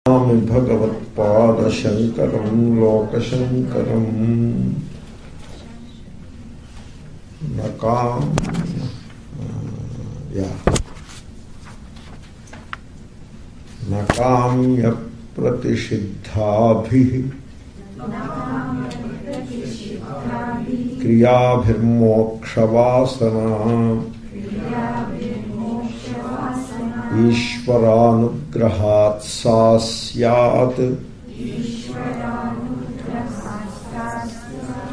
Nami Bhagavatpada Shankaram Lokashankaram Nakam Nakamya Pratisiddhabhi Kriyabhirmokshavasanam Ishvaranugrahat sasyat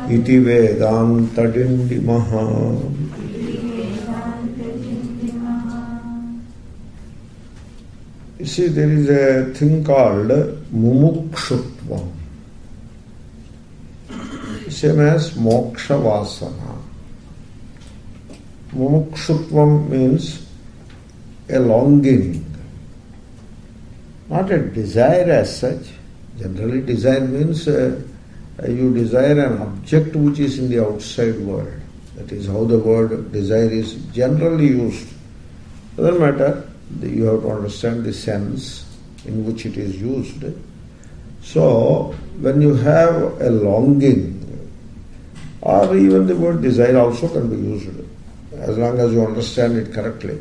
iti Vedanta Dindima. You see, there is a thing called mumukshutvam, same as moksha vasana. Mumukshutvam means a longing, not a desire as such. Generally, desire means you desire an object which is in the outside world. That is how the word desire is generally used. Doesn't matter. You have to understand the sense in which it is used. So, when you have a longing, or even the word desire also can be used, as long as you understand it correctly.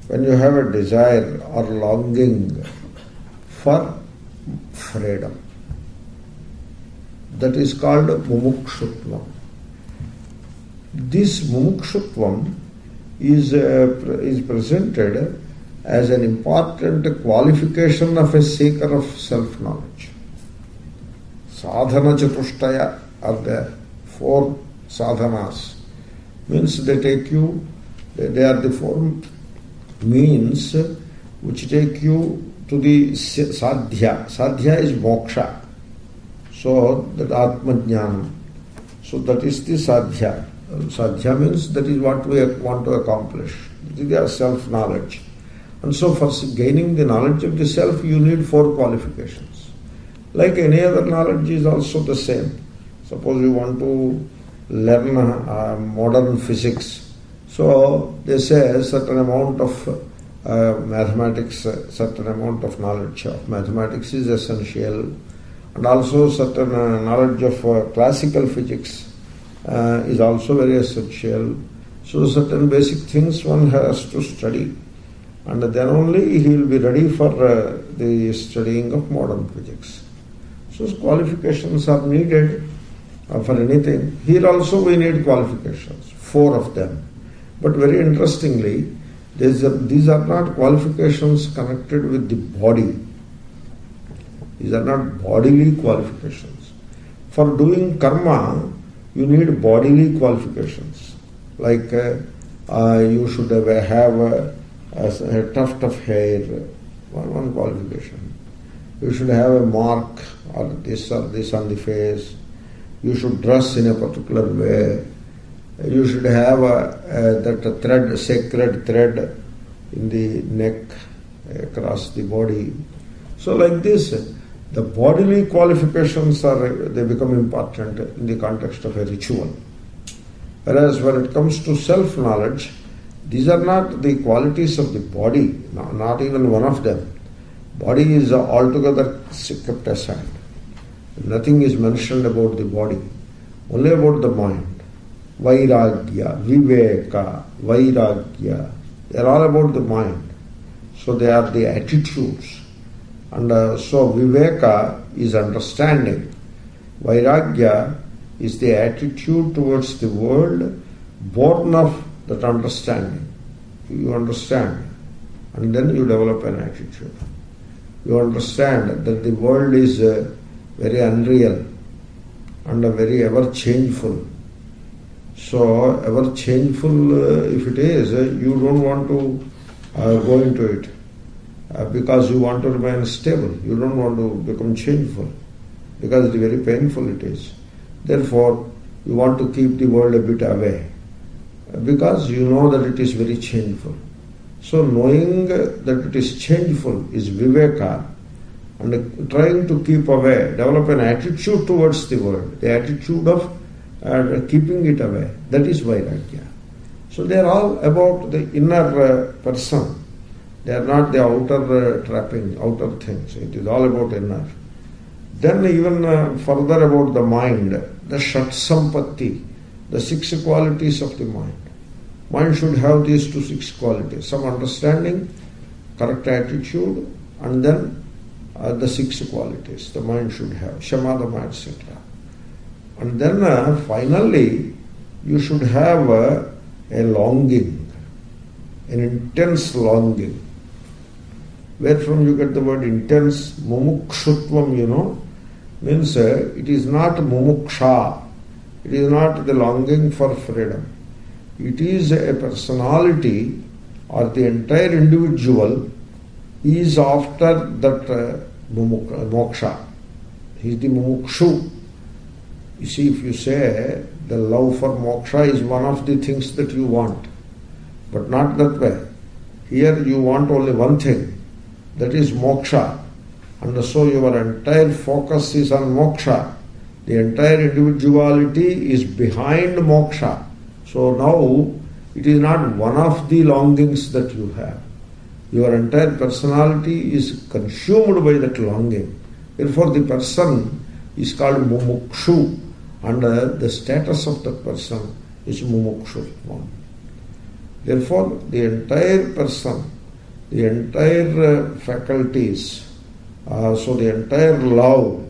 When you have a desire or longing for freedom, that is called mumukshutvam. This mumukshutvam is presented as an important qualification of a seeker of self-knowledge. Sadhana chatushtaya are the 4 sadhanas. Means they take you, they are the 4 means which take you to the sadhya. Sadhya is moksha. So that Atman. So that is the sadhya. Sadhya means that is what we want to accomplish. It is self-knowledge. And so for gaining the knowledge of the self, you need 4 qualifications. Like any other knowledge is also the same. Suppose you want to learn modern physics. So they say a certain amount of mathematics, certain amount of knowledge of mathematics is essential, and also certain knowledge of classical physics is also very essential. So certain basic things one has to study, and then only he will be ready for the studying of modern physics. So qualifications are needed for anything. Here also we need qualifications, 4 of them. But very interestingly, these are not qualifications connected with the body. These are not bodily qualifications. For doing karma, you need bodily qualifications. Like you should have a tuft of hair, one qualification. You should have a mark or this on the face. You should dress in a particular way. You should have that thread, sacred thread in the neck across the body. So like this, the bodily qualifications they become important in the context of a ritual. Whereas when it comes to self-knowledge, these are not the qualities of the body, not even one of them. Body is altogether kept aside. Nothing is mentioned about the body, only about the mind. Vairagya, Viveka, Vairagya, they are all about the mind. So they are the attitudes. And so Viveka is understanding. Vairagya is the attitude towards the world born of that understanding. You understand, and then you develop an attitude. You understand that the world is very unreal and very ever-changeful. So, ever changeful if it is, you don't want to go into it because you want to remain stable. You don't want to become changeful because it's very painful it is. Therefore, you want to keep the world a bit away because you know that it is very changeful. So, knowing that it is changeful is viveka, and trying to keep away, develop an attitude towards the world, the attitude of keeping it away. That is Vairagya. So they are all about the inner person. They are not the outer trapping, outer things. It is all about inner. Then even further about the mind, the Shat Sampatti, the 6 qualities of the mind. Mind should have these 6 qualities. Some understanding, correct attitude, and then the 6 qualities the mind should have. Shamadama, etc. And then finally, you should have a longing, an intense longing. Where from you get the word intense? Mumukshutvam, means it is not mumuksha. It is not the longing for freedom. It is a personality, or the entire individual is after that moksha. He is the mumukshu. You see, if you say the love for moksha is one of the things that you want, but not that way. Here you want only one thing, that is moksha. And so your entire focus is on moksha. The entire individuality is behind moksha. So now it is not one of the longings that you have. Your entire personality is consumed by that longing. Therefore the person is called mumukshu, and the status of that person is mumukshutvam. Therefore the entire person, the entire faculties, so the entire love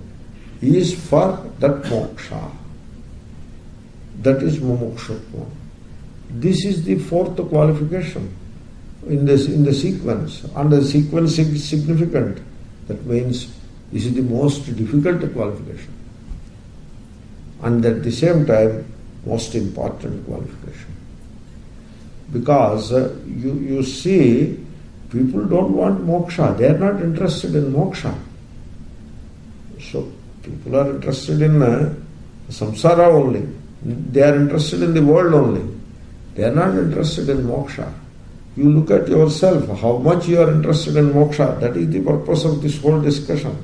is for that moksha. That is mumukshutvam. This is the 4th qualification in the sequence, and the sequence is significant. That means this is the most difficult qualification, and at the same time most important qualification. Because you see, people don't want moksha. They are not interested in moksha. So people are interested in samsara only. They are interested in the world only. They are not interested in moksha. You look at yourself, how much you are interested in moksha. That is the purpose of this whole discussion.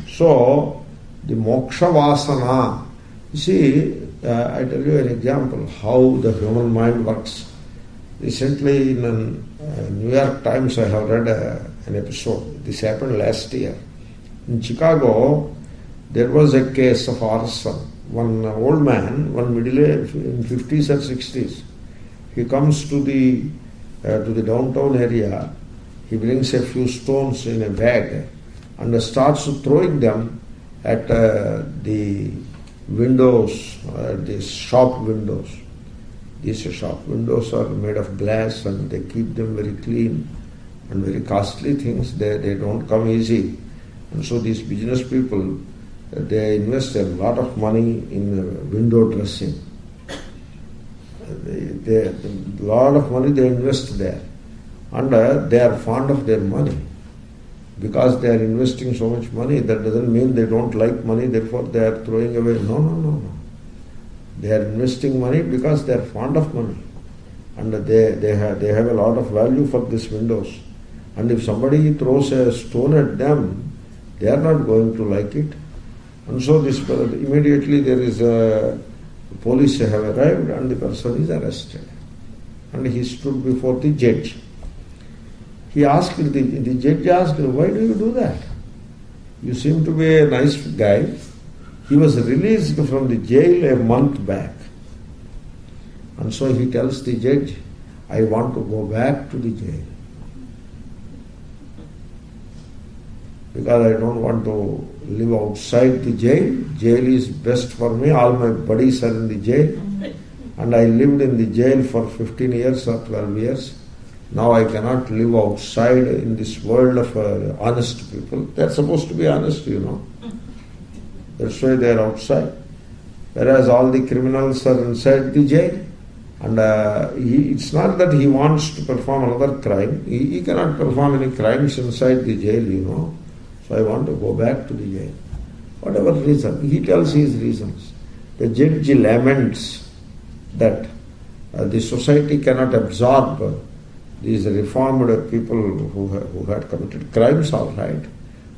So, the moksha vasana. You see, I tell you an example how the human mind works. Recently in New York Times I have read an episode. This happened last year. In Chicago, there was a case of arson. One old man, one middle age, in 50s or 60s, he comes to the downtown area. He brings a few stones in a bag and starts throwing them at the windows, the shop windows. These shop windows are made of glass and they keep them very clean and very costly things. They don't come easy. And so these business people, they invest a lot of money in window dressing. A lot of money they invest there. And they are fond of their money. Because they are investing so much money, that doesn't mean they don't like money, therefore they are throwing away. No. They are investing money because they are fond of money. And they have a lot of value for these windows. And if somebody throws a stone at them, they are not going to like it. And so immediately there is a police have arrived and the person is arrested. And he stood before the judge. He asked, the judge asked, why do you do that? You seem to be a nice guy. He was released from the jail a month back. And so he tells the judge, I want to go back to the jail. Because I don't want to live outside the jail. Jail is best for me. All my buddies are in the jail. And I lived in the jail for 15 years or 12 years. Now I cannot live outside in this world of honest people. They are supposed to be honest, That's why they are outside. Whereas all the criminals are inside the jail. And it's not that he wants to perform another crime. He cannot perform any crimes inside the jail, So I want to go back to the jail. Whatever reason. He tells his reasons. The judge laments that the society cannot absorb these reformed people who had committed crimes, all right.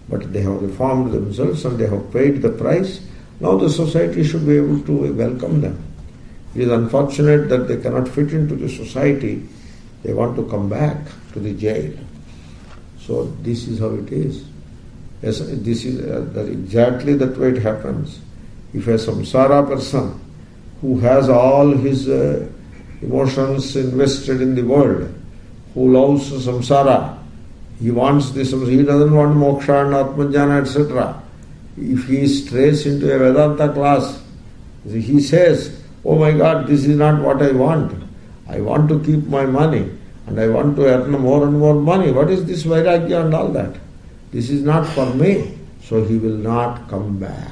But they have reformed themselves and they have paid the price. Now the society should be able to welcome them. It is unfortunate that they cannot fit into the society. They want to come back to the jail. So this is how it is. Yes, this is exactly that way it happens. If a samsara person who has all his emotions invested in the world, who loves samsara, he wants this, he doesn't want moksha and atmajnana, etc. If he strays into a Vedanta class, he says, oh my God, this is not what I want. I want to keep my money and I want to earn more and more money. What is this vairagya and all that? This is not for me. So he will not come back,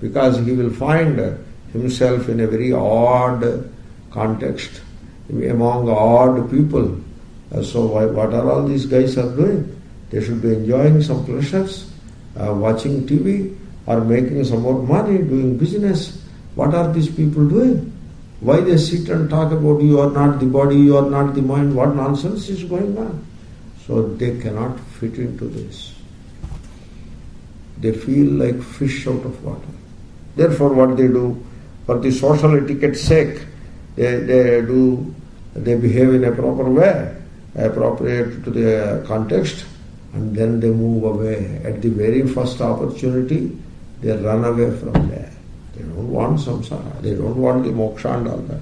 because he will find himself in a very odd context, among odd people. So what are all these guys are doing? They should be enjoying some pleasures, watching TV, or making some more money, doing business. What are these people doing? Why they sit and talk about you are not the body, you are not the mind? What nonsense is going on? So they cannot fit into this. They feel like fish out of water. Therefore what they do, for the social etiquette's sake, they behave in a proper way, appropriate to the context, and then they move away. At the very first opportunity, they run away from there. They don't want samsara, they don't want the moksha and all that.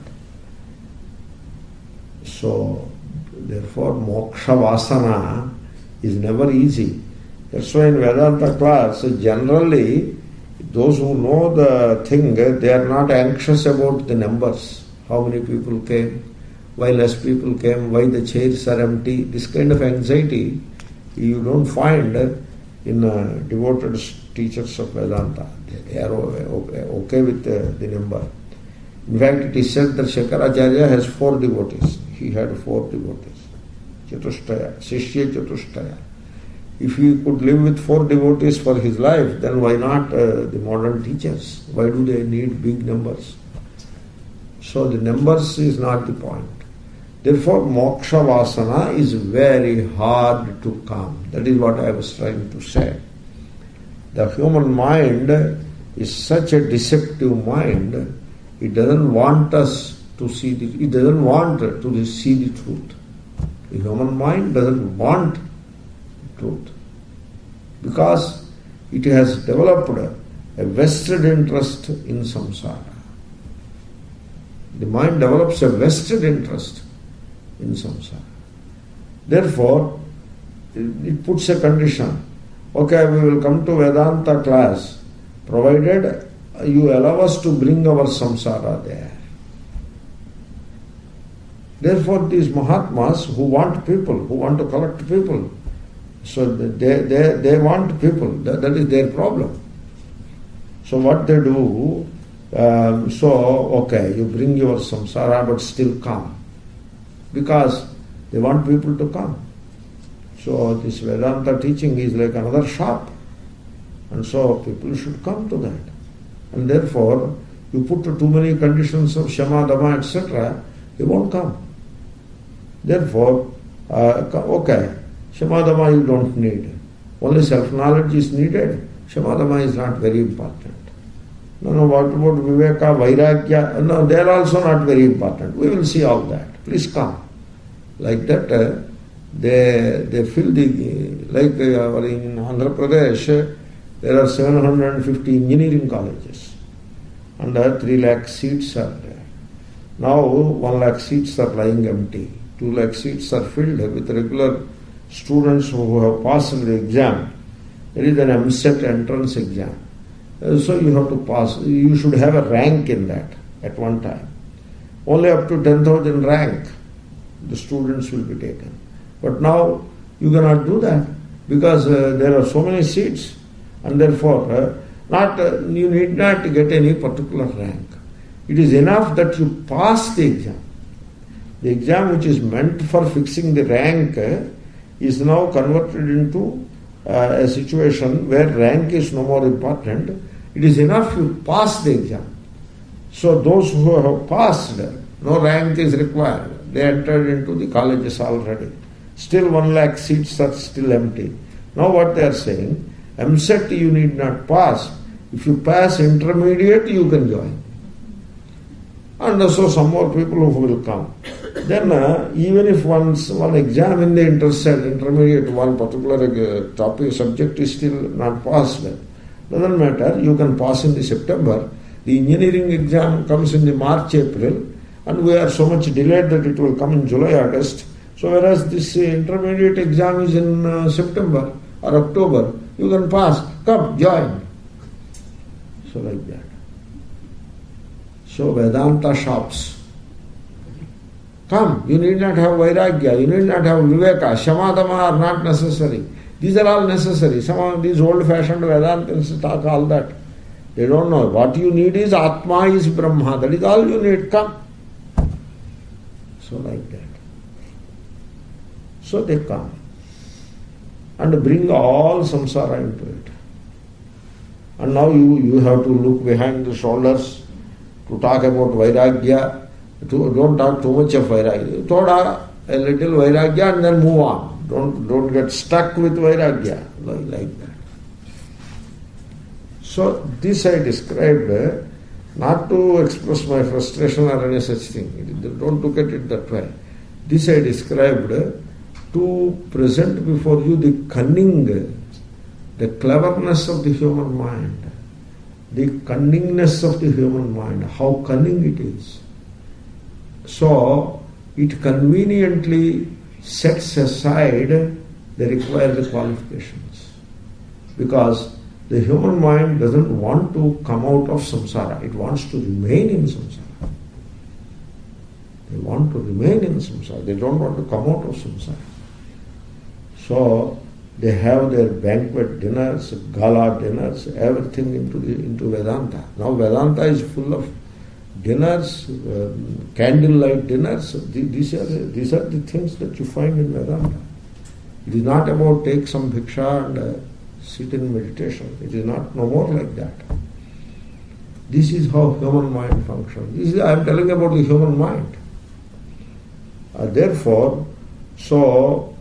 So, therefore, moksha vasana is never easy. That's why in Vedanta class, generally, those who know the thing, they are not anxious about the numbers. How many people came, why less people came, why the chairs are empty. This kind of anxiety you don't find in devoted teachers of Vedanta. They are okay with the number. In fact, it is said that Shankaracharya has 4 devotees. He had 4 devotees. Chatushtaya, Shishya Chatushtaya. If he could live with 4 devotees for his life, then why not the modern teachers? Why do they need big numbers? So the numbers is not the point. Therefore, moksha vasana is very hard to come. That is what I was trying to say. The human mind is such a deceptive mind, it doesn't want us to see it doesn't want to see the truth. The human mind doesn't want truth, because it has developed a vested interest in samsara. The mind develops a vested interest in samsara. Therefore, it puts a condition. Okay, we will come to Vedanta class, provided you allow us to bring our samsara there. Therefore, these Mahatmas who want people, who want to collect people, so they want people. That is their problem. So what they do, okay, you bring your samsara, but still come, because they want people to come. So this Vedanta teaching is like another shop, and so people should come to that. And therefore, you put too many conditions of Shama, Dhamma, etc., they won't come. Therefore, okay, Shama, Dhamma you don't need. Only self-knowledge is needed. Shama, Dhamma is not very important. No, what about Viveka, Vairagya? No, they are also not very important. We will see all that. Please come. Like that, they fill the, like in Andhra Pradesh, there are 750 engineering colleges, and 3 lakh seats are there. Now 1 lakh seats are lying empty. 2 lakh seats are filled with regular students who have passed the exam. There is an MSET entrance exam. So you have to pass. You should have a rank in that at one time. Only up to 10,000 rank the students will be taken. But now you cannot do that, because there are so many seats, and therefore you need not get any particular rank. It is enough that you pass the exam. The exam which is meant for fixing the rank is now converted into a situation where rank is no more important. It is enough you pass the exam. So those who have passed, no rank is required. They entered into the colleges already. Still 1 lakh seats are still empty. Now what they are saying, MSET you need not pass. If you pass intermediate, you can join. And so some more people who will come. Then even if one exam in the intermediate, one particular topic subject is still not passed, doesn't matter, you can pass in the September. The engineering exam comes in the March, April, and we are so much delayed that it will come in July, August. So whereas this intermediate exam is in September or October, you can pass. Come, join. So like that. So Vedanta shops. Come, you need not have Vairagya, you need not have Viveka, Shamadama are not necessary. These are all necessary. Some of these old-fashioned Vedantins talk all that. They don't know. What you need is Atma is Brahma. That is all you need. Come. So like that. So they come and bring all samsara into it. And now you have to look behind the shoulders to talk about Vairagya. Don't talk too much of Vairagya. Thoda, a little Vairagya and then move on. Don't get stuck with Vairagya like that. So this I described not to express my frustration or any such thing. Don't look at it that way. This I described to present before you the cunning, the cleverness of the human mind, the cunningness of the human mind, how cunning it is. So it conveniently sets aside the required qualifications, because the human mind doesn't want to come out of samsara, it wants to remain in samsara. They want to remain in samsara, they don't want to come out of samsara. So they have their banquet dinners, gala dinners, everything into Vedanta. Now Vedanta is full of dinners, candlelight dinners. These are the things that you find in Vedanta. It is not about take some bhiksha and sit in meditation. It is not no more like that. This is how human mind functions. I am telling about the human mind. Therefore, so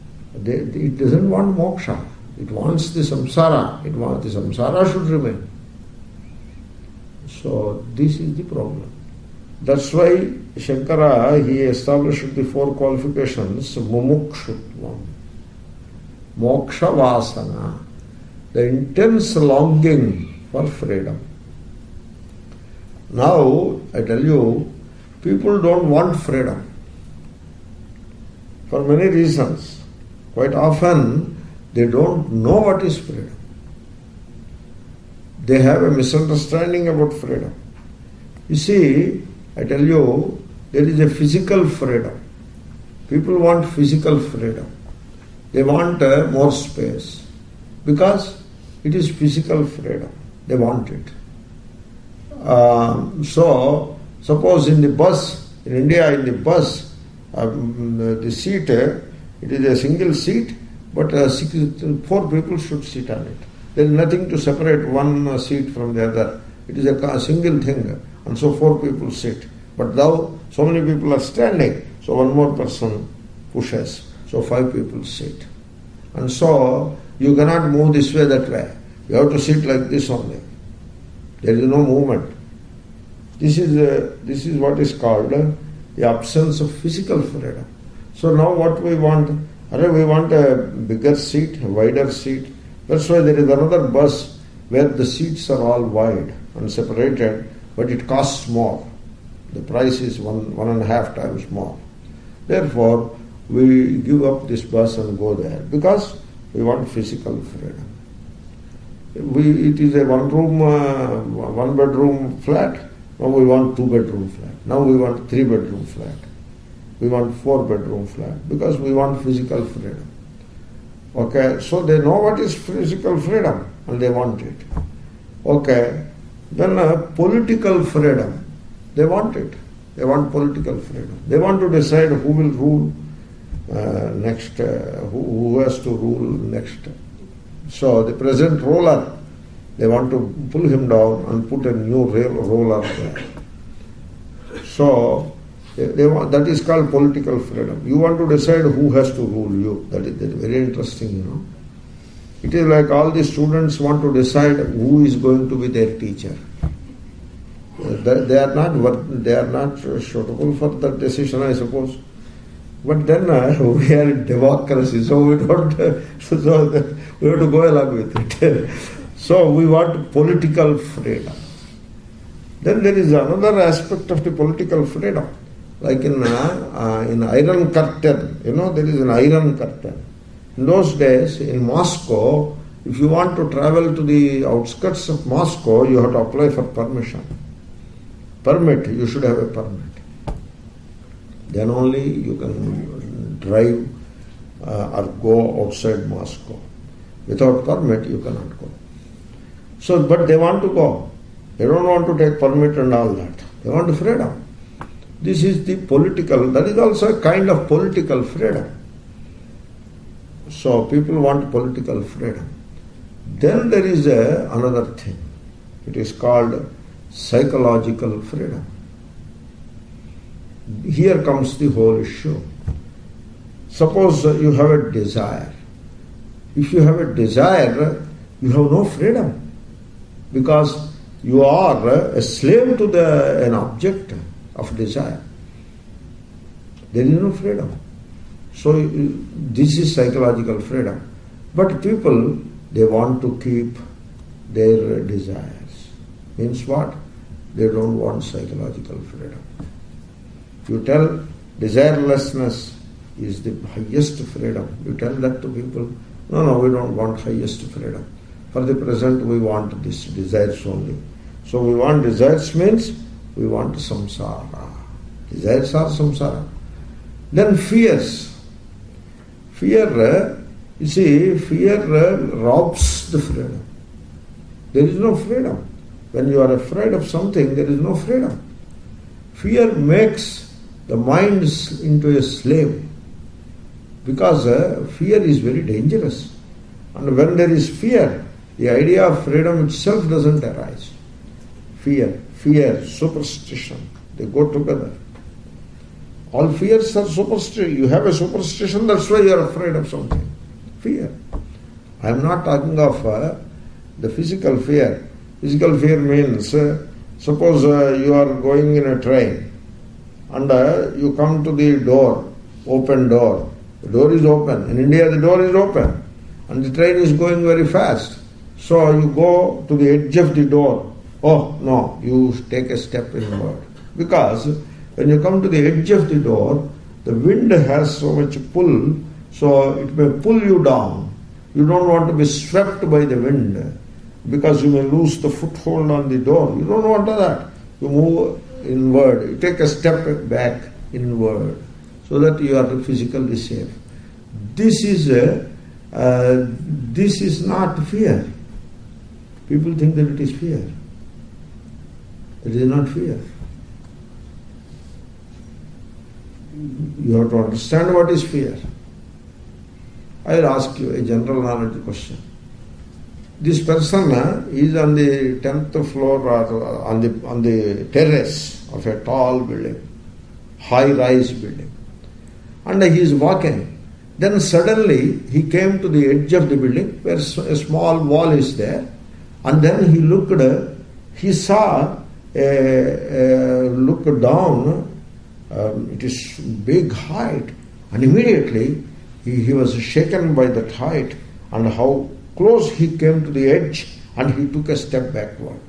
it doesn't want moksha. It wants the samsara. It wants the samsara should remain. So this is the problem. That's why Shankara, he established the four qualifications: mumukshutvam, moksha vasana, the intense longing for freedom. Now, I tell you, people don't want freedom for many reasons. Quite often, they don't know what is freedom. They have a misunderstanding about freedom. You see, I tell you, there is a physical freedom. People want physical freedom. They want more space because it is physical freedom. They want it. So, suppose in the bus, in India, in the bus, the seat, it is a single seat, but 4 people should sit on it. There is nothing to separate one seat from the other. It is a single thing, and so 4 people sit. But now, so many people are standing, so one more person pushes, so 5 people sit. And so, you cannot move this way, that way. You have to sit like this only. There is no movement. This is what is called the absence of physical freedom. So now what we want? We want a bigger seat, a wider seat. That's why there is another bus where the seats are all wide and separated, but it costs more. The price is 1.5 times more. Therefore, we give up this bus and go there because we want physical freedom. It is a one bedroom flat. Now we want 2-bedroom flat. Now we want 3-bedroom flat. We want 4-bedroom flat because we want physical freedom. Okay, so they know what is physical freedom and they want it. Okay, then political freedom. They want it. They want political freedom. They want to decide who will rule next, who has to rule next. So the present ruler, they want to pull him down and put a new ruler there. So they want, that is called political freedom. You want to decide who has to rule you. That is very interesting, It is like all the students want to decide who is going to be their teacher. They are not suitable for that decision, I suppose. But then we are in democracy, so we don't. So we have to go along with it. So we want political freedom. Then there is another aspect of the political freedom, like in Iron Curtain. There is an Iron Curtain. In those days, in Moscow, if you want to travel to the outskirts of Moscow, you have to apply for permission. Permit, you should have a permit. Then only you can drive or go outside Moscow. Without permit, you cannot go. So, but they want to go. They don't want to take permit and all that. They want freedom. This is the political, that is also a kind of political freedom. So people want political freedom. Then there is another thing. It is called psychological freedom. Here comes the whole issue. Suppose you have a desire. If you have a desire, you have no freedom, because you are a slave to an object of desire. There is no freedom. So this is psychological freedom. But people, they want to keep their desires. Means what? They don't want psychological freedom. You tell desirelessness is the highest freedom. You tell that to people, no, we don't want highest freedom. For the present we want this desires only. So we want desires means we want samsara. Desires are samsara. Then fears. Fear, you see, fear robs the freedom. There is no freedom. When you are afraid of something, there is no freedom. Fear makes the mind into a slave, because fear is very dangerous. And when there is fear, the idea of freedom itself doesn't arise. Fear, superstition, they go together. All fears are superstition. You have a superstition, that's why you are afraid of something. Fear. I am not talking of the physical fear. Physical fear means, suppose you are going in a train and you come to the door, open door. The door is open. In India the door is open and the train is going very fast. So you go to the edge of the door. Oh no, you take a step inward. Because when you come to the edge of the door, the wind has so much pull, so it may pull you down. You don't want to be swept by the wind, because you may lose the foothold on the door. You don't want that. You move inward. You take a step back inward, so that you are physically safe. This is not fear. People think that it is fear. It is not fear. You have to understand what is fear. I will ask you a general knowledge question. This person is on the 10th floor or on the terrace of a tall building, high-rise building, and he is walking. Then suddenly he came to the edge of the building where a small wall is there, and then he looked. He saw look down. It is big height, and immediately he was shaken by that height and how close he came to the edge, and he took a step backward.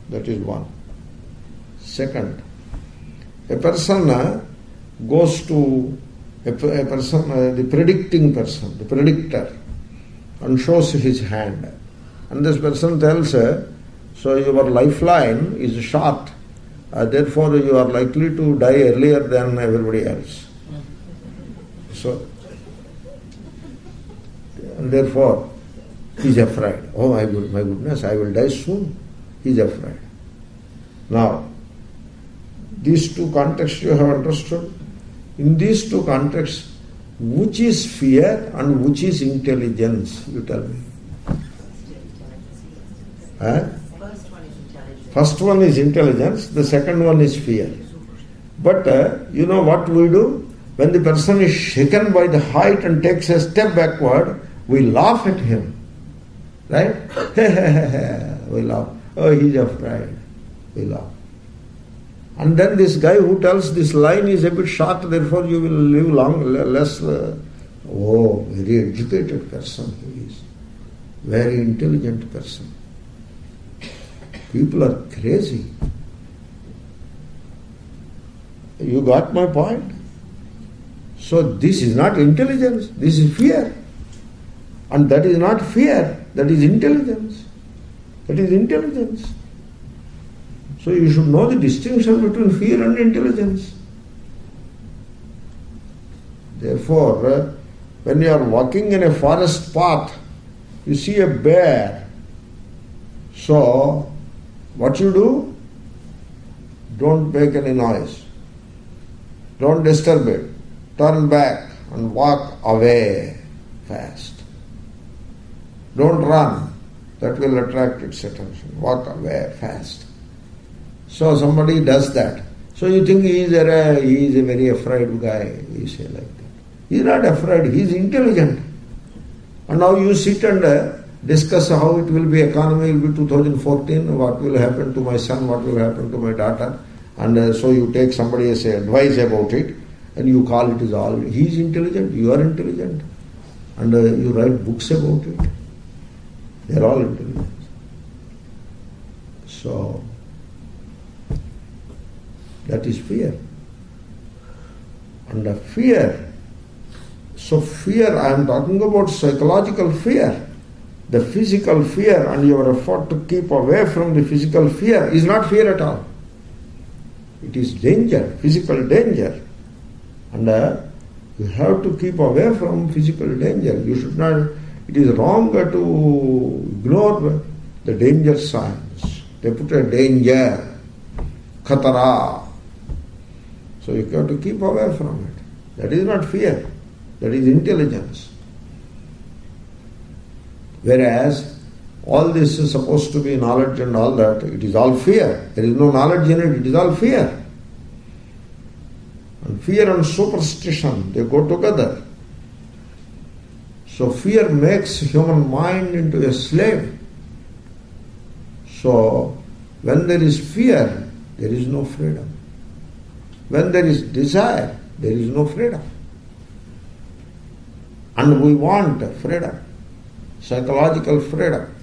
That is one. Second, a person goes to a person, the predicting person, the predictor, and shows his hand, and this person tells, so your lifeline is short, therefore you are likely to die earlier than everybody else. So, and therefore he is afraid. Oh my goodness, I will die soon. He is afraid. Now, these two contexts you have understood. In these two contexts, which is fear and which is intelligence? You tell me. First one is intelligence, the second one is fear. But you know what we do? When the person is shaken by the height and takes a step backward, we laugh at him. Right? We laugh. Oh, he's afraid. We laugh. And then this guy who tells this line is a bit short, therefore you will live less. Very educated person he is. Very intelligent person. People are crazy. You got my point? So this is not intelligence, this is fear. And that is not fear, that is intelligence. That is intelligence. So you should know the distinction between fear and intelligence. Therefore, when you are walking in a forest path, you see a bear. So, what you do? Don't make any noise. Don't disturb it. Turn back and walk away fast. Don't run. That will attract its attention. Walk away fast. So somebody does that. So you think he is a very afraid guy. You say like that. He is not afraid. He is intelligent. And now you sit and discuss how it will be, economy will be 2014, what will happen to my son, what will happen to my daughter. And so you take somebody as advice about it and you call it is all. He is intelligent, you are intelligent. And you write books about it. They are all intelligent. So, that is fear. And fear. So fear, I am talking about psychological fear. The physical fear and your effort to keep away from the physical fear is not fear at all. It is danger, physical danger. And you have to keep away from physical danger. You should not, it is wrong to ignore the danger signs. They put a danger, khatara. So you have to keep away from it. That is not fear. That is intelligence. Whereas all this is supposed to be knowledge and all that, it is all fear. There is no knowledge in it is all fear. And fear and superstition, they go together. So fear makes human mind into a slave. So when there is fear, there is no freedom. When there is desire, there is no freedom. And we want freedom, psychological freedom,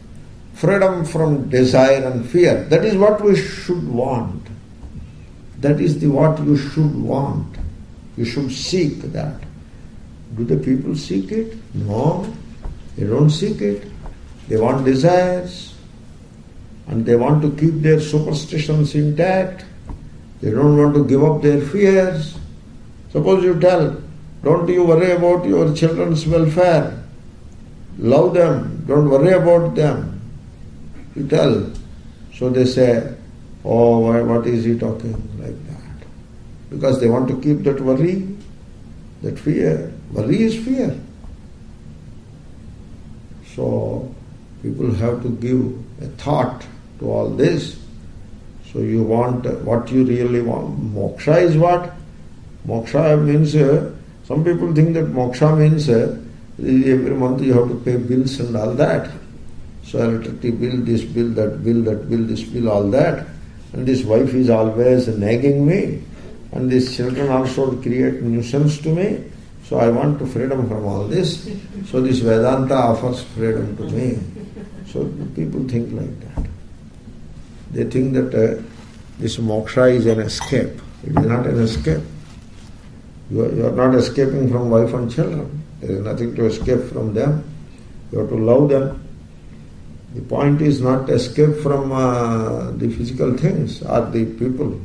freedom from desire and fear. That is what we should want. That is what you should want. You should seek that. Do the people seek it? No, they don't seek it. They want desires and they want to keep their superstitions intact. They don't want to give up their fears. Suppose you tell, don't you worry about your children's welfare. Love them. Don't worry about them. You tell. So they say, oh, what is he talking like that? Because they want to keep that worry, that fear. Worry is fear. So people have to give a thought to all this. So you want what you really want. Moksha is what? Moksha means, some people think that moksha means every month you have to pay bills and all that. So electricity bill, this bill, that bill, that bill, this bill, all that. And this wife is always nagging me. And these children also create nuisance to me. So I want to freedom from all this. So this Vedanta offers freedom to me. So people think like that. They think that this moksha is an escape. It is not an escape. You are not escaping from wife and children. There is nothing to escape from them. You have to love them. The point is not to escape from the physical things or the people.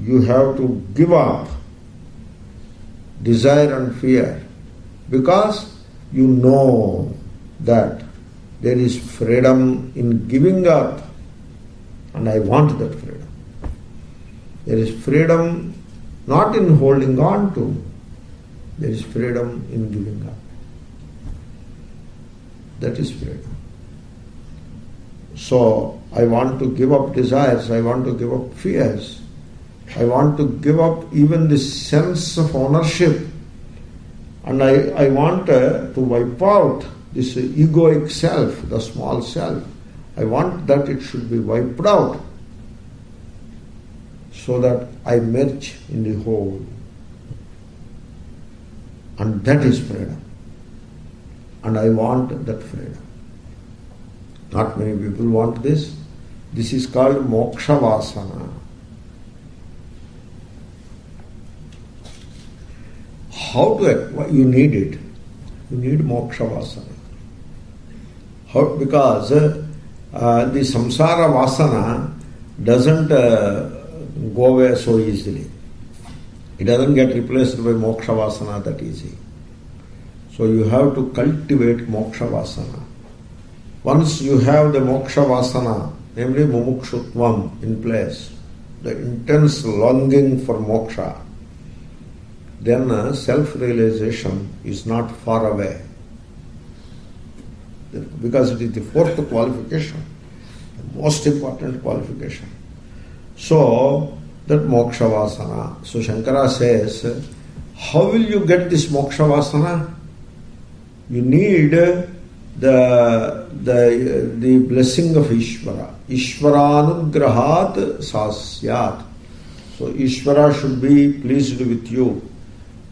You have to give up desire and fear because you know that there is freedom in giving up, and I want that freedom. There is freedom not in holding on to, there is freedom in giving up. That is freedom. So I want to give up desires, I want to give up fears, I want to give up even the sense of ownership, and I want to wipe out this egoic self, the small self. I want that it should be wiped out. so that I merge in the whole. And that is freedom. And I want that freedom. Not many people want this. This is called moksha vasana. How to, you need it. You need moksha vasana. How? Because the samsara vasana doesn't go away so easily. It doesn't get replaced by moksha vasana that easy. So you have to cultivate moksha vasana. Once you have the moksha vasana, namely mumukshutvam in place, the intense longing for moksha, then self-realization is not far away. Because it is the fourth qualification, the most important qualification. So, that moksha vasana. So Shankara says, how will you get this moksha vasana? You need the blessing of Ishvara. Ishvaranugrahat sasyat. So Ishvara should be pleased with you.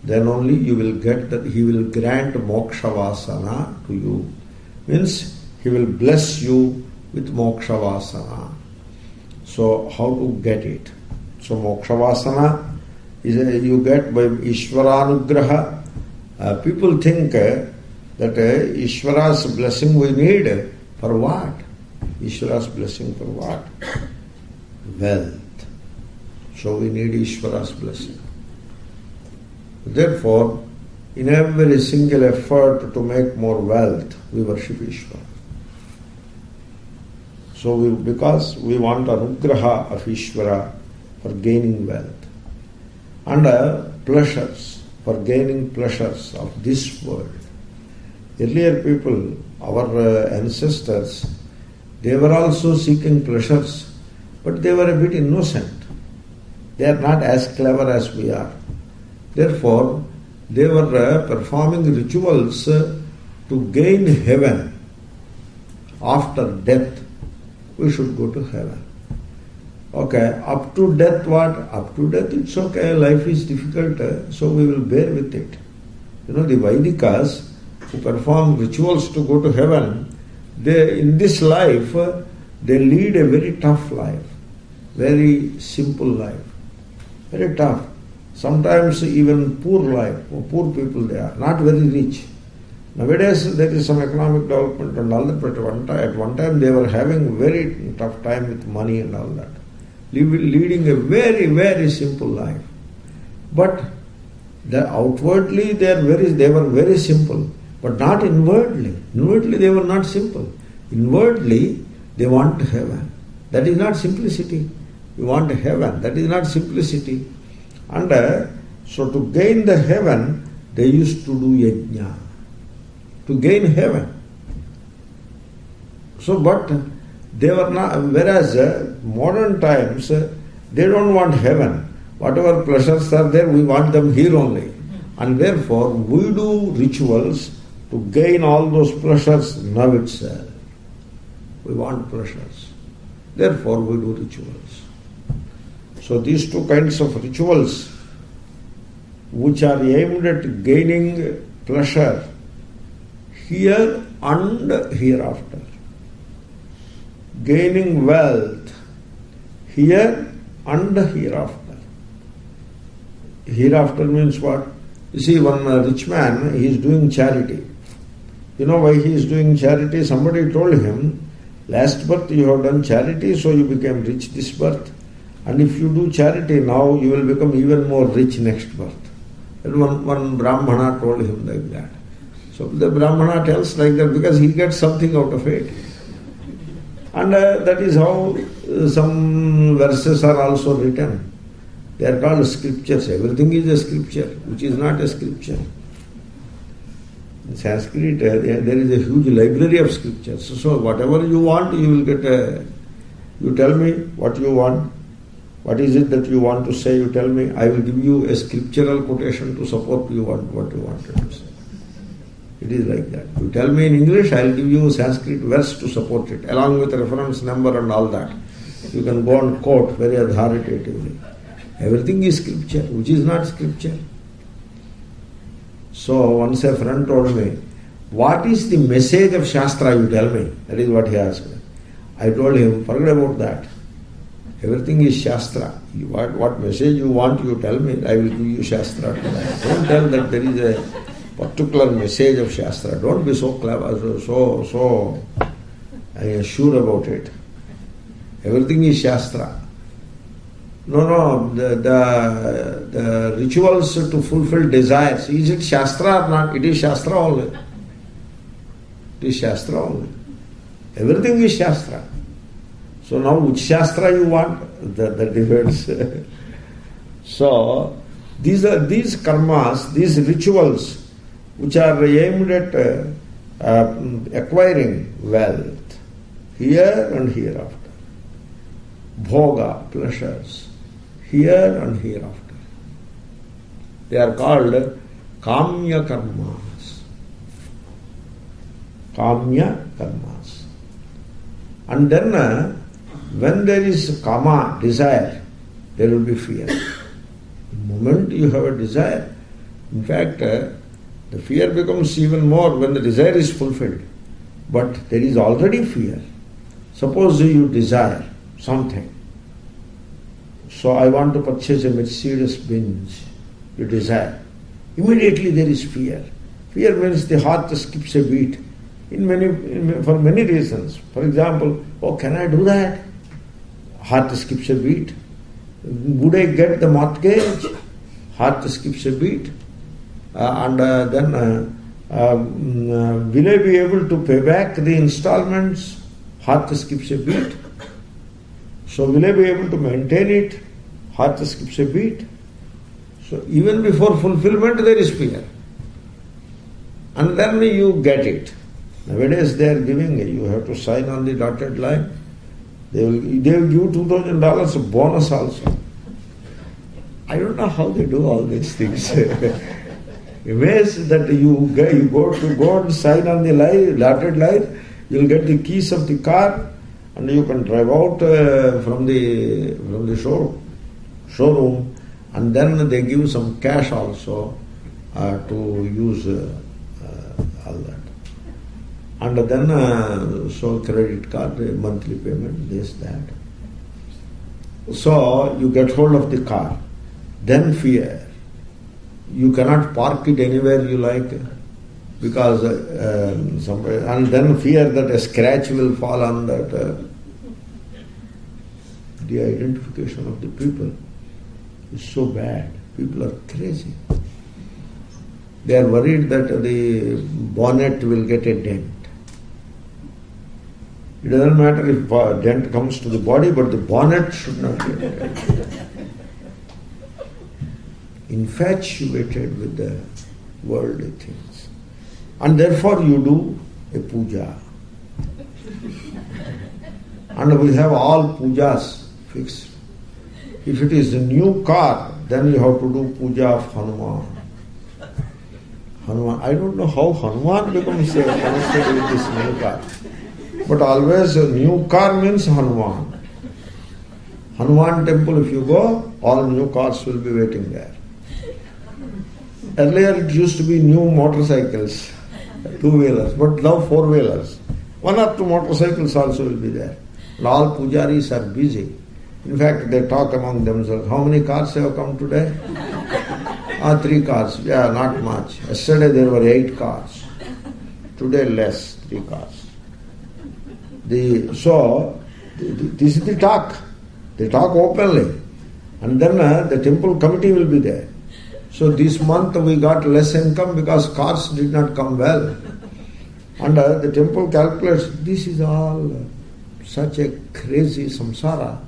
Then only you will get that, he will grant moksha vasana to you. Means he will bless you with moksha vasana. So how to get it? So moksha vasana is you get by Ishvaranugraha. People think that Ishvara's blessing we need for what? Ishvara's blessing for what? Wealth. So we need Ishvara's blessing. Therefore, in every single effort to make more wealth, we worship Ishvara. So because we want anugraha of Ishvara for gaining wealth. And pleasures, for gaining pleasures of this world. Earlier people, our ancestors, they were also seeking pleasures, but they were a bit innocent. They are not as clever as we are. Therefore, they were performing rituals to gain heaven. After death, we should go to heaven. Okay, up to death what? Up to death it's okay, life is difficult, so we will bear with it. You know, the Vaidikas who perform rituals to go to heaven, they, in this life, they lead a very tough life, very simple life, very tough. Sometimes even poor life, poor people they are, not very rich. Nowadays there is some economic development and all that, but at one time they were having very tough time with money and all that. Leading a very, very simple life. But outwardly they were very simple, but not inwardly. Inwardly they were not simple. Inwardly they want heaven. That is not simplicity. You want heaven. That is not simplicity. And so to gain the heaven, they used to do yajna. To gain heaven. So, but they were not, whereas modern times, they don't want heaven. Whatever pleasures are there, we want them here only. And therefore, we do rituals to gain all those pleasures now itself. We want pleasures. Therefore, we do rituals. So these two kinds of rituals, which are aimed at gaining pleasure here and hereafter. Gaining wealth here and hereafter. Hereafter means what? You see, one rich man, he is doing charity. You know why he is doing charity? Somebody told him, last birth you have done charity, so you became rich this birth. And if you do charity now, you will become even more rich next birth. And one Brahmana told him like that. So the Brahmana tells like that because he gets something out of it. And that is how some verses are also written. They are called scriptures. Everything is a scripture, which is not a scripture. In Sanskrit, there is a huge library of scriptures. So whatever you want, you will get you tell me what you want. What is it that you want to say? You tell me. I will give you a scriptural quotation to support what you wanted to say. It is like that. You tell me in English, I will give you a Sanskrit verse to support it, along with reference number and all that. You can go and quote very authoritatively. Everything is scripture, which is not scripture. So once a friend told me, what is the message of Shastra, you tell me? That is what he asked. I told him, forget about that. Everything is Shastra. What message you want, you tell me, I will give you Shastra to that. Don't tell that there is a particular message of Shastra. Don't be so clever, so sure about it. Everything is Shastra. No, the rituals to fulfill desires, is it Shastra or not? It is Shastra only. It is Shastra only. Everything is Shastra. So now which Shastra you want? That depends. So these karmas, these rituals which are aimed at acquiring wealth here and hereafter. Bhoga, pleasures, here and hereafter. They are called kamya karmas. Kamya karmas. And then when there is kama, desire, there will be fear. The moment you have a desire, in fact, the fear becomes even more when the desire is fulfilled. But there is already fear. Suppose you desire something. So I want to purchase a Mercedes Benz. You desire. Immediately there is fear. Fear means the heart skips a beat. For many reasons. For example, can I do that? Heart skips a beat. Would I get the mortgage? Heart skips a beat. Then will I be able to pay back the installments? Heart skips a beat. So will I be able to maintain it? Heart skips a beat. So even before fulfillment there is fear. And then you get it. Nowadays they are giving, you have to sign on the dotted line. They will give $2,000 bonus also. I don't know how they do all these things. Amazed that you go and sign on the dotted line, you will get the keys of the car and you can drive out from the showroom, and then they give some cash also to use all that. And then so credit card, monthly payment, this, that. So you get hold of the car. Then fear. You cannot park it anywhere you like because somebody, and then fear that a scratch will fall on that. The identification of the people is so bad. People are crazy. They are worried that the bonnet will get a dent. It doesn't matter if dent comes to the body, but the bonnet should not get a dent. Infatuated with the worldly things. And therefore you do a puja. And we have all pujas fixed. If it is a new car, then you have to do puja of Hanuman. I don't know how Hanuman becomes connected with this new car. But always a new car means Hanuman. Hanuman temple, if you go, all new cars will be waiting there. Earlier it used to be new motorcycles, two-wheelers, but now four-wheelers. One or two motorcycles also will be there. And all pujaris are busy. In fact, they talk among themselves. How many cars have come today? 3 cars. Yeah, not much. Yesterday there were 8 cars. Today less, 3 cars. This is the talk. They talk openly. And then the temple committee will be there. So this month we got less income because cars did not come well. And the temple calculates, this is all such a crazy samsara.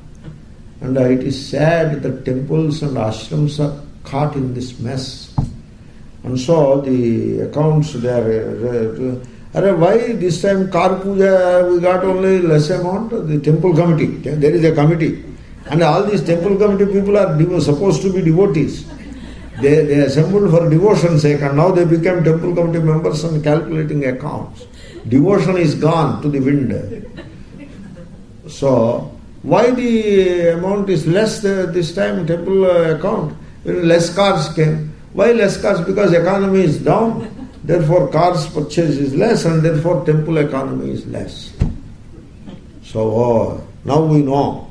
And it is sad that temples and ashrams are caught in this mess. And so the accounts there, why this time car puja we got only less amount? The temple committee, there is a committee. And all these temple committee people are supposed to be devotees. They assembled for devotion's sake and now they became temple committee members and calculating accounts. Devotion is gone to the wind. So Why the amount is less this time, temple account? When less cars came. Why less cars? Because economy is down. Therefore cars purchase is less and therefore temple economy is less. So now we know.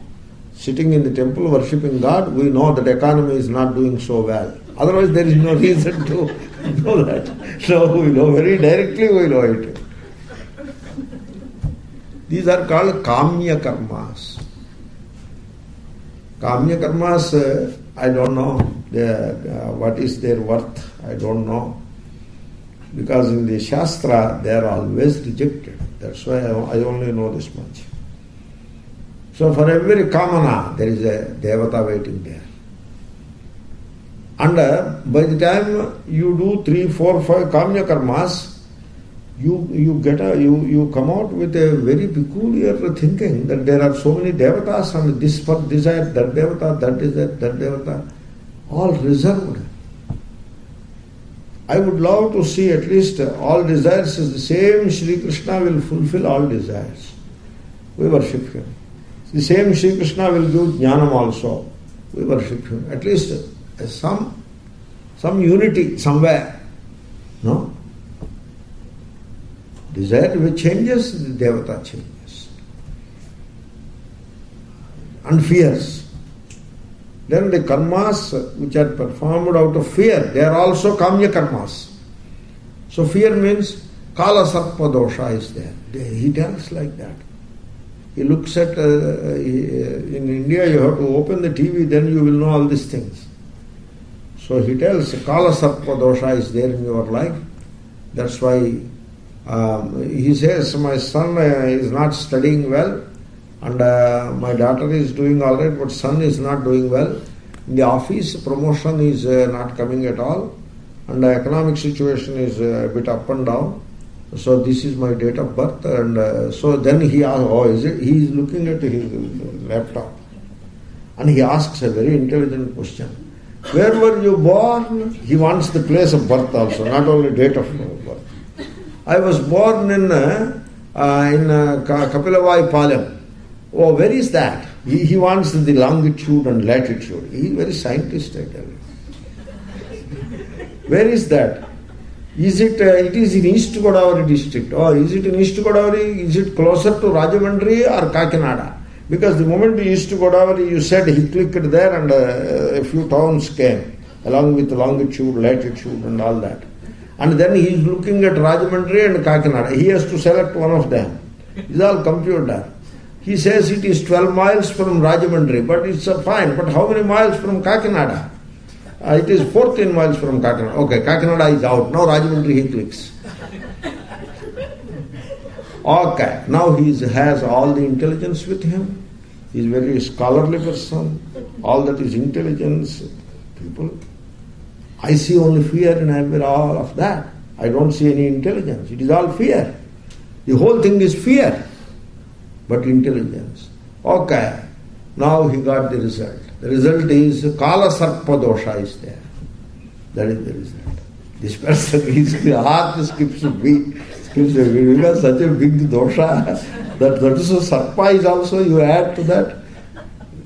Sitting in the temple worshipping God, we know that economy is not doing so well. Otherwise there is no reason to know that. So we know very directly, we know it. These are called kamya karmas. Kamya karmas, I don't know what is their worth, I don't know. Because in the Shastra, they are always rejected. That's why I only know this much. So for every kamana, there is a devata waiting there. And by the time you do 3, 4, 5 kamya karmas, you come out with a very peculiar thinking that there are so many devatas and this for desire, that devata, that desire, that devata, all reserved. I would love to see at least all desires is the same Shri Krishna will fulfill all desires. We worship him. The same Shri Krishna will give jnanam also. We worship him. At least some unity somewhere. No? Desire which changes, the devata changes. And fears. Then the karmas which are performed out of fear, they are also kamya karmas. So fear means kala sarpa dosha is there. He tells like that. He looks at, in India you have to open the TV, then you will know all these things. So he tells kala sarpa dosha is there in your life. That's why he says, my son is not studying well, and my daughter is doing all right, but son is not doing well. In the office, promotion is not coming at all, and the economic situation is a bit up and down. So this is my date of birth, and so then he asks, is it? He is looking at his laptop, and he asks a very intelligent question. Where were you born? He wants the place of birth also, not only date of birth. I was born in Kapilavai Palam. Oh, where is that? He wants the longitude and latitude. He is very scientist, I tell you. Where is that? Is it? It is in East Godavari district. Oh, is it in East Godavari? Is it closer to Rajamandri or Kakinada? Because the moment East Godavari, you said, he clicked there and a few towns came along with longitude, latitude and all that. And then he is looking at Rajamandri and Kakinada. He has to select one of them. It is all computer. He says it is 12 miles from Rajamandri, but it's fine. But how many miles from Kakinada? It is 14 miles from Kakinada. Okay, Kakinada is out. Now Rajamandri he clicks. Okay, now he has all the intelligence with him. He is a very scholarly person. All that is intelligence. People. I see only fear and all of that. I don't see any intelligence. It is all fear. The whole thing is fear. But intelligence. Okay. Now he got the result. The result is kala sarpa dosha is there. That is the result. This person, his heart skips a beat. Because such a big dosha, that is a sarpa is also, you add to that.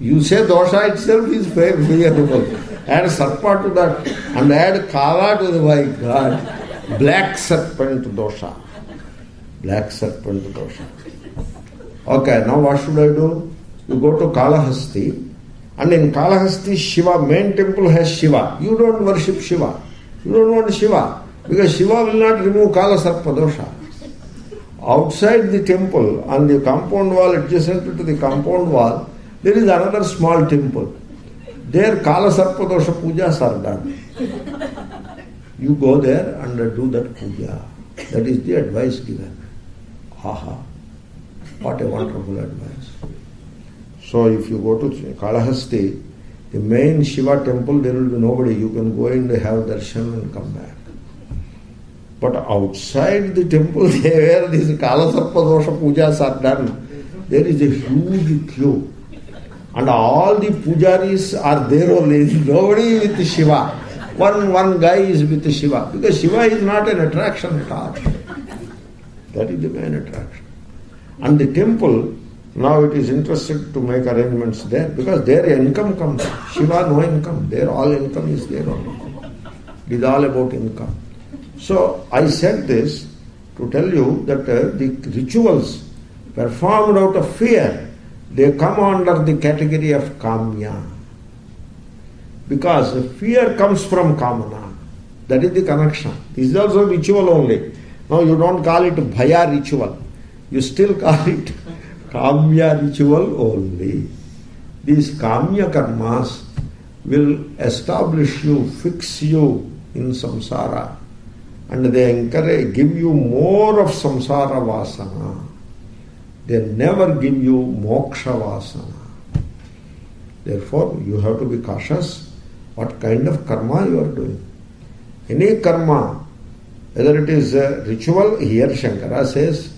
You say dosha itself is fearful. Add sarpa to that and add kala to the, my God, black serpent dosha. Black serpent dosha. Okay, now what should I do? You go to Kalahasti, and in Kalahasti, Shiva, main temple has Shiva. You don't worship Shiva. You don't want Shiva, because Shiva will not remove Kala Sarpa dosha. Outside the temple, on the compound wall, adjacent to the compound wall, there is another small temple. There Kala Sarpa dosha pujas are done. You go there and do that puja. That is the advice given. Aha. What a wonderful advice. So if you go to Kalahasti, the main Shiva temple, there will be nobody. You can go and have darshan and come back. But outside the temple, where these Kala Sarpa dosha pujas are done, there is a huge queue. And all the pujaris are there only. Nobody with Shiva. One guy is with Shiva. Because Shiva is not an attraction at all. That is the main attraction. And the temple Now it is interested to make arrangements there because their income comes. Shiva, no income. Their all income is there only. It is all about income. So I said this to tell you that the rituals performed out of fear, they come under the category of kamya. Because fear comes from kamana. That is the connection. This is also ritual only. Now you don't call it bhaya ritual. You still call it kamya ritual only. These kamya karmas will establish you, fix you in samsara, and they encourage, give you more of samsara vasana. They never give you moksha vasana. Therefore, you have to be cautious what kind of karma you are doing. Any karma, whether it is a ritual, here Shankara says,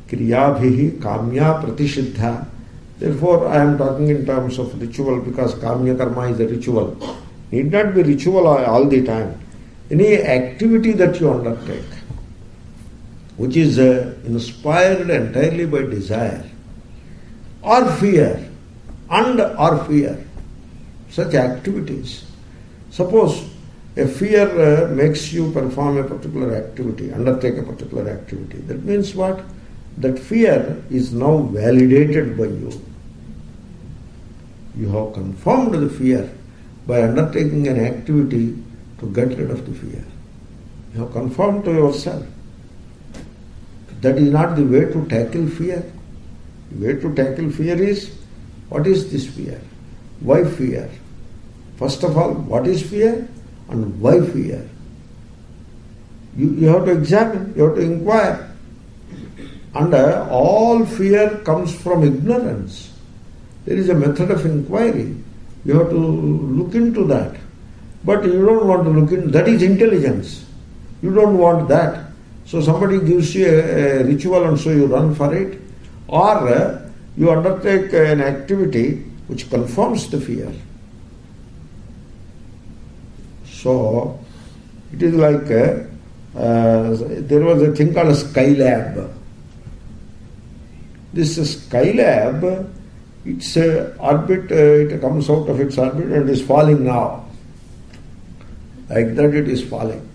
kriyabhihi kamya pratishiddha. Therefore, I am talking in terms of ritual because kamya karma is a ritual. Need not be ritual all the time. Any activity that you undertake, which is inspired entirely by desire or fear, such activities. Suppose a fear makes you perform a particular activity, undertake a particular activity. That means what? That fear is now validated by you. You have confirmed the fear by undertaking an activity to get rid of the fear. You have confirmed to yourself. That is not the way to tackle fear. The way to tackle fear is, what is this fear? Why fear? First of all, what is fear and why fear? You have to examine, you have to inquire. And all fear comes from ignorance. There is a method of inquiry. You have to look into that. But you don't want to look into that. Is intelligence. You don't want that. So somebody gives you a ritual and so you run for it. Or you undertake an activity which confirms the fear. So it is like there was a thing called a Skylab. This Skylab, its orbit, it comes out of its orbit and is falling now. Like that it is falling.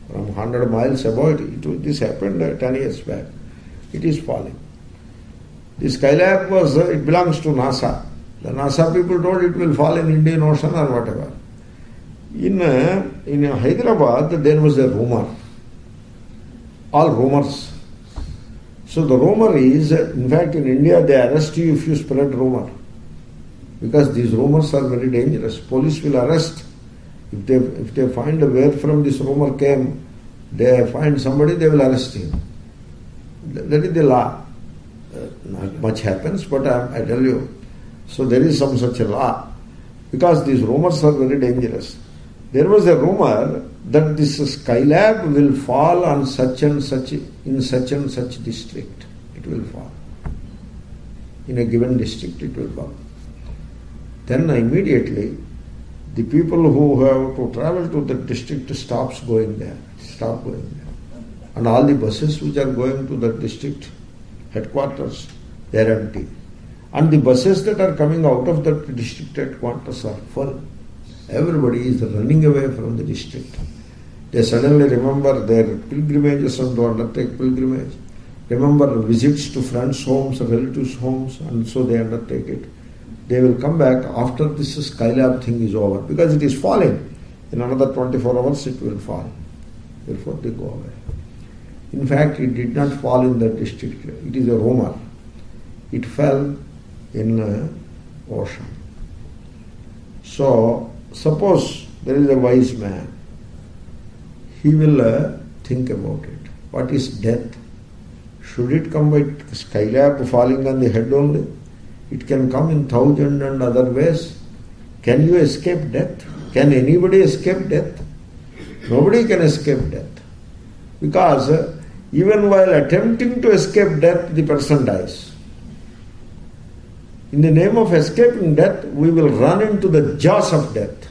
From 100 miles above it. This happened 10 years back. It is falling. The Skylab it belongs to NASA. The NASA people told it will fall in Indian Ocean or whatever. In Hyderabad, there was a rumor. All rumors. So the rumor is, in fact in India they arrest you if you spread rumor. Because these rumors are very dangerous. Police will arrest. If they find where from this rumor came, they find somebody, they will arrest him. That is the law. Not much happens, but I tell you. So there is some such a law. Because these rumors are very dangerous. There was a rumor that this Skylab will fall on such and such, in such and such district. It will fall. In a given district it will fall. Then immediately the people who have to travel to that district stop going there. And all the buses which are going to that district headquarters, they are empty. And the buses that are coming out of that district headquarters are full. Everybody is running away from the district. They suddenly remember their pilgrimages and to undertake pilgrimage. Remember visits to friends' homes, relatives' homes, and so they undertake it. They will come back after this Skylab thing is over, because it is falling. In another 24 hours it will fall. Therefore they go away. In fact, it did not fall in that district. It is a rumor. It fell in ocean. So, suppose there is a wise man. He will think about it. What is death? Should it come by Skylab falling on the head only? It can come in 1,000 and other ways. Can you escape death? Can anybody escape death? Nobody can escape death. Because even while attempting to escape death, the person dies. In the name of escaping death, we will run into the jaws of death.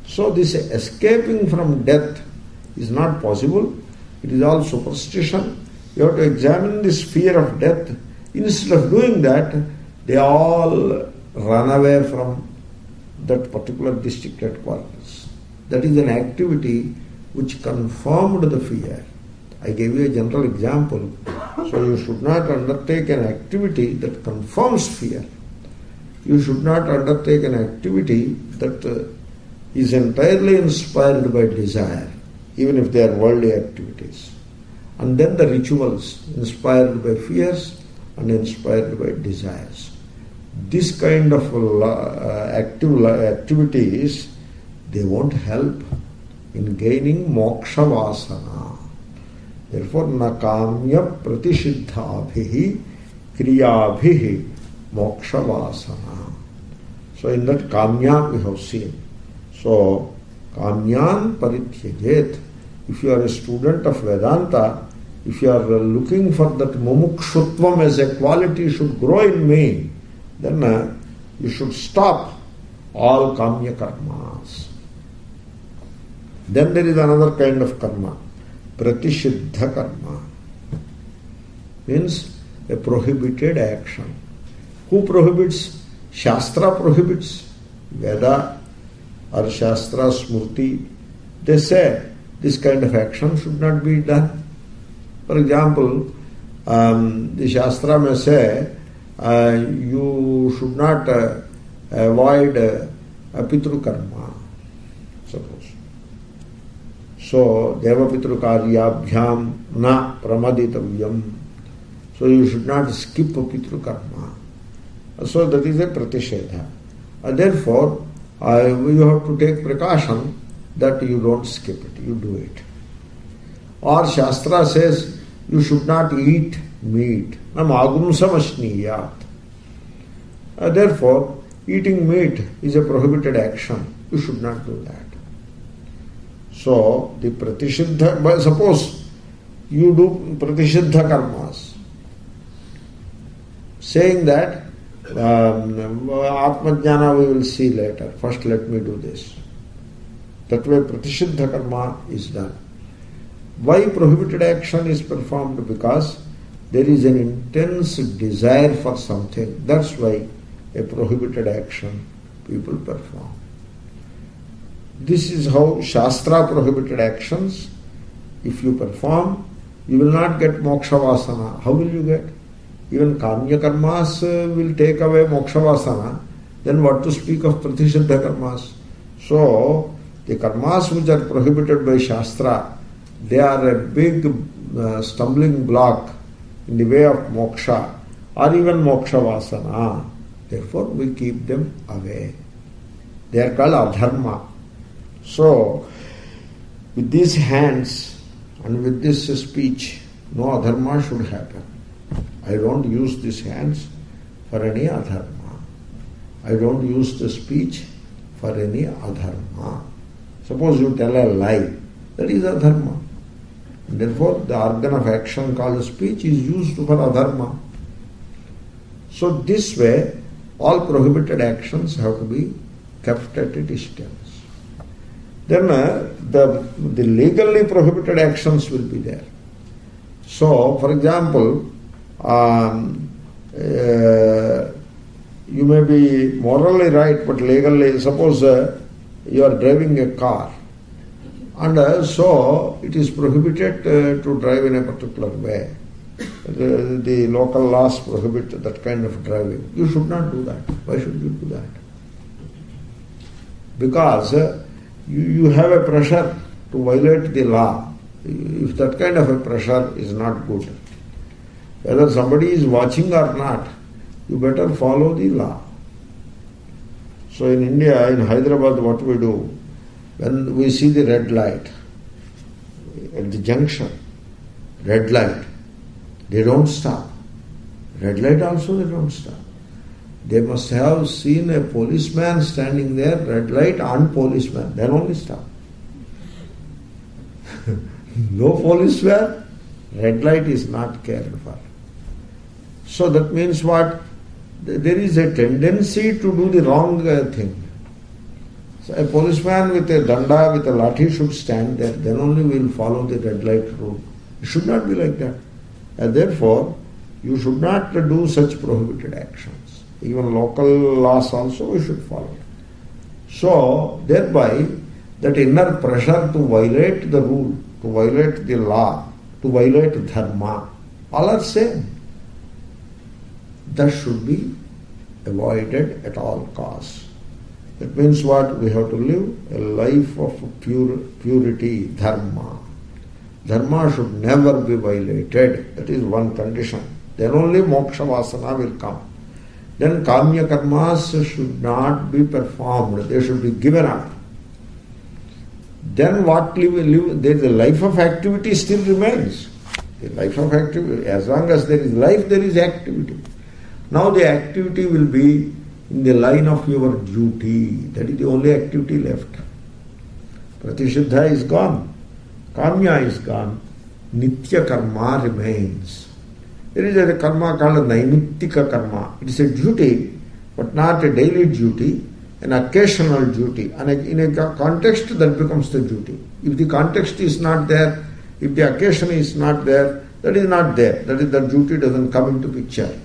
So this escaping from death is not possible. It is all superstition. You have to examine this fear of death Instead of doing that, they all run away from that particular district headquarters. That is an activity which confirmed the fear. I gave you a general example. So you should not undertake an activity that confirms fear. You should not undertake an activity that is entirely inspired by desire, even if they are worldly activities. And then the rituals inspired by fears and inspired by desires. This kind of activities, they won't help in gaining moksha vasana. Therefore, na kamya pratishiddhabhihi kriyabhihi moksha vasana. So in that kamya we have seen. So, kamyan parityajet. If you are a student of Vedanta, if you are looking for that mumukshutvam as a quality should grow in me, then you should stop all kamya karmas. Then there is another kind of karma, pratishiddha karma. Means a prohibited action. Who prohibits? Shastra prohibits. Veda or Shastra, Smrti, they say this kind of action should not be done. For example, the Shastra may say you should not avoid Pitru karma, suppose. So, Deva Pitru karyabhyam na pramaditavyam. So you should not skip Pitru karma. So that is a pratishedha. Therefore, you have to take precaution that you don't skip it, you do it. Or Shastra says you should not eat meat. Agumsamashniyat. Therefore, eating meat is a prohibited action. You should not do that. So, the pratishiddha, suppose you do pratishiddha karmas, saying that Atma Jnana we will see later. First let me do this. That way pratishiddha karma is done. Why prohibited action is performed? Because there is an intense desire for something. That's why a prohibited action people perform. This is how Shastra prohibited actions, if you perform, you will not get moksha vasana. How will you get? Even kamya karmas will take away moksha vasana. Then what to speak of pratishiddha karmas? So, the karmas which are prohibited by Shastra, they are a big stumbling block in the way of moksha or even moksha vasana. Therefore, we keep them away. They are called adharma. So, with these hands and with this speech, no adharma should happen. I don't use these hands for any adharma. I don't use the speech for any adharma. Suppose you tell a lie, that is adharma. And therefore, the organ of action called speech is used for adharma. So this way, all prohibited actions have to be kept at a distance. Then the legally prohibited actions will be there. So, for example, you may be morally right, but legally, suppose you are driving a car, and so it is prohibited to drive in a particular way. The local laws prohibit that kind of driving. You should not do that. Why should you do that? Because you have a pressure to violate the law. If that kind of a pressure is not good, whether somebody is watching or not, you better follow the law. So in India, in Hyderabad, what we do, when we see the red light at the junction, red light, they don't stop. Red light also they don't stop. They must have seen a policeman standing there, red light and policeman, then only stop. No policeman, red light is not cared for. So that means what? There is a tendency to do the wrong thing. So a policeman with a danda, with a lathi should stand there, then only we will follow the red light rule. It should not be like that. And therefore, You should not do such prohibited actions. Even local laws also we should follow. So, thereby, that inner pressure to violate the rule, to violate the law, to violate dharma, all are same. That should be avoided at all costs. That means what? We have to live a life of purity, dharma. Dharma should never be violated. That is one condition. Then only moksha vasana will come. Then kamya karmas should not be performed. They should be given up. Then what live? The life of activity still remains. The life of activity. As long as there is life, there is activity. Now the activity will be in the line of your duty. That is the only activity left. Pratishuddha is gone. Kamya is gone. Nitya karma remains. There is a karma called naimittika karma. It is a duty, but not a daily duty, an occasional duty. And in a context, that becomes the duty. If the context is not there, if the occasion is not there, that is not there. That is, the duty doesn't come into picture.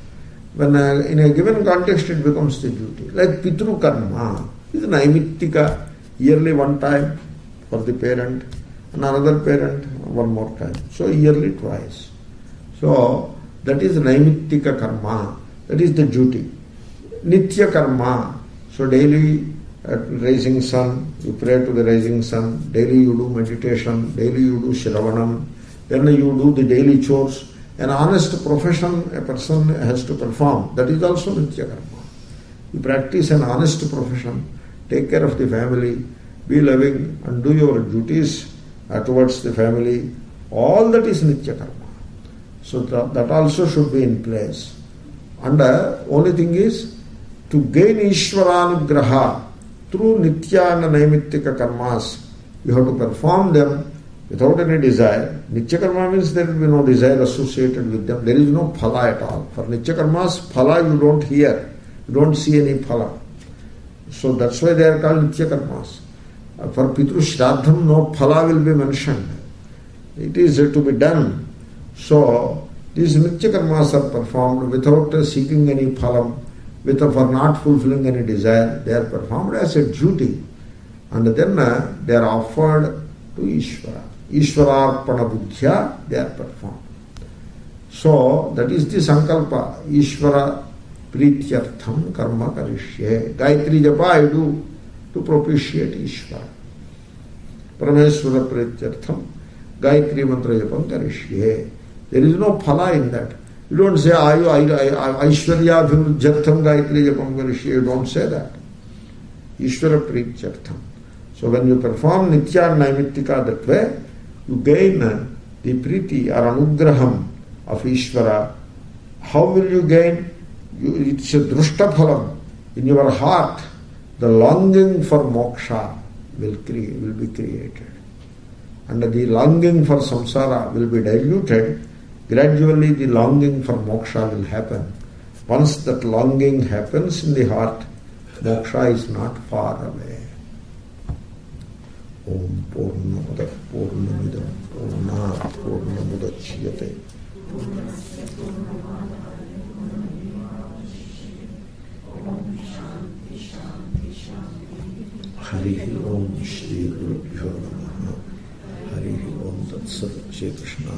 When in a given context, it becomes the duty. Like pitru karma is naimittika, yearly one time for the parent, and another parent one more time. So yearly twice. So that is naimittika karma. That is the duty. Nitya karma. So daily at rising sun, you pray to the rising sun. Daily you do meditation. Daily you do shravanam. Then you do the daily chores. An honest profession a person has to perform. That is also nitya karma. You practice an honest profession. Take care of the family. Be loving and do your duties towards the family. All that is nitya karma. So that also should be in place. And only thing is, to gain Ishvaranugraha through nitya and naimittika karmas, you have to perform them without any desire. Nitya karma means there will be no desire associated with them. There is no phala at all. For nitya karmas, phala you don't hear. You don't see any phala. So that's why they are called nitya karmas. For Pitru Shraddham, no phala will be mentioned. It is to be done. So, these nitya karmas are performed without seeking any phalam, for not fulfilling any desire. They are performed as a duty. And then they are offered to Ishvara. Ishvararpana buddhya, they are performed. So, that is the sankalpa. Ishvara prityartham karma karishye. Gayatri japa I do to propitiate Ishvara. Parameshwara prityartham Gayatri mantra japam karishye. There is no phala in that. You don't say Aishwarya Bhimujjartham Gayatri Japam Karishye. You don't say that. Ishvara Prityartham. So when you perform Nitya and Naimittika that way, you gain the Priti or Anugraham of Ishvara. How will you gain? It's a Drushta Phalam. In your heart, the longing for moksha will be created. And the longing for samsara will be diluted. Gradually the longing for moksha will happen. Once that longing happens in the heart, moksha is not far away. Om Purnamada Purnamidam Purnat Purnamudachyate. Hari Om Shri Gurubhyo Namaha. Hari Om Tat Sat Shri Krishna.